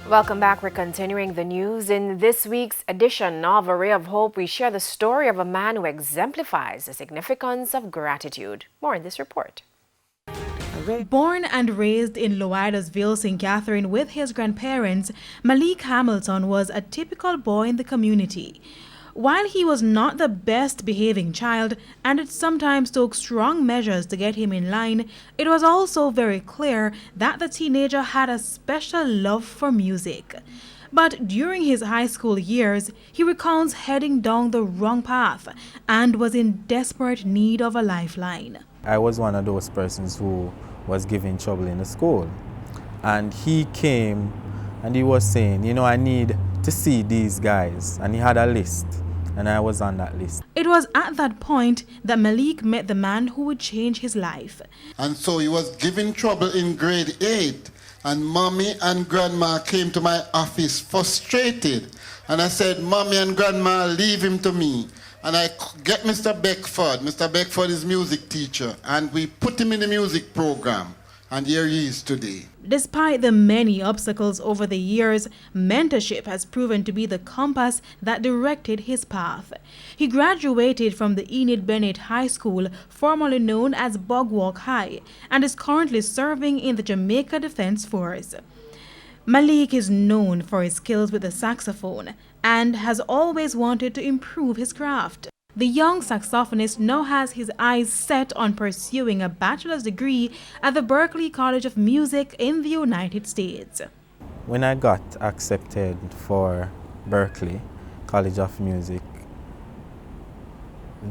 Welcome back. We're continuing the news. In this week's edition of A Ray of Hope, we share the story of a man who exemplifies the significance of gratitude. More in this report. Born and raised in Loydasville, St. Catherine with his grandparents, Malik Hamilton was a typical boy in the community. While he was not the best behaving child, and it sometimes took strong measures to get him in line, it was also very clear that the teenager had a special love for music. But during his high school years, he recounts heading down the wrong path and was in desperate need of a lifeline. I was one of those persons who was giving trouble in the school. And he came and he was saying, you know, I need to see these guys. And he had a list. And I was on that list. It was at that point that Malik met the man who would change his life. And so he was giving trouble in grade 8. And Mommy and Grandma came to my office frustrated. And I said, Mommy and Grandma, leave him to me. And I get Mr. Beckford. Mr. Beckford is music teacher. And we put him in the music program. And here he is today. Despite the many obstacles over the years, mentorship has proven to be the compass that directed his path. He graduated from the Enid Bennett High School, formerly known as Bogwalk High, and is currently serving in the Jamaica Defense Force. Malik is known for his skills with the saxophone and has always wanted to improve his craft. The young saxophonist now has his eyes set on pursuing a bachelor's degree at the Berklee College of Music in the United States. When I got accepted for Berklee College of Music,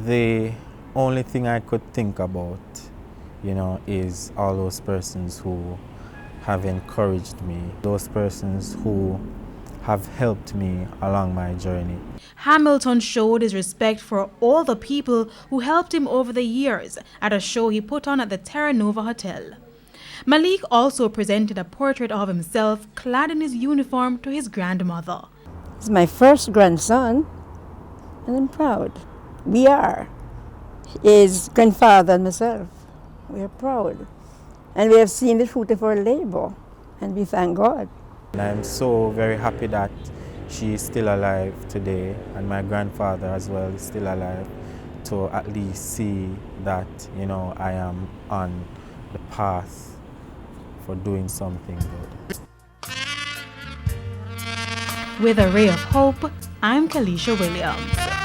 the only thing I could think about, is all those persons who have encouraged me, those persons who have helped me along my journey. Hamilton showed his respect for all the people who helped him over the years at a show he put on at the Terra Nova Hotel. Malik also presented a portrait of himself clad in his uniform to his grandmother. He's my first grandson, and I'm proud. We are. His grandfather and myself. We are proud. And we have seen the fruit of our labor, and we thank God. And I'm so very happy that she is still alive today, and my grandfather as well is still alive, to at least see that, I am on the path for doing something good. With A Ray of Hope, I'm Kalisha Williams.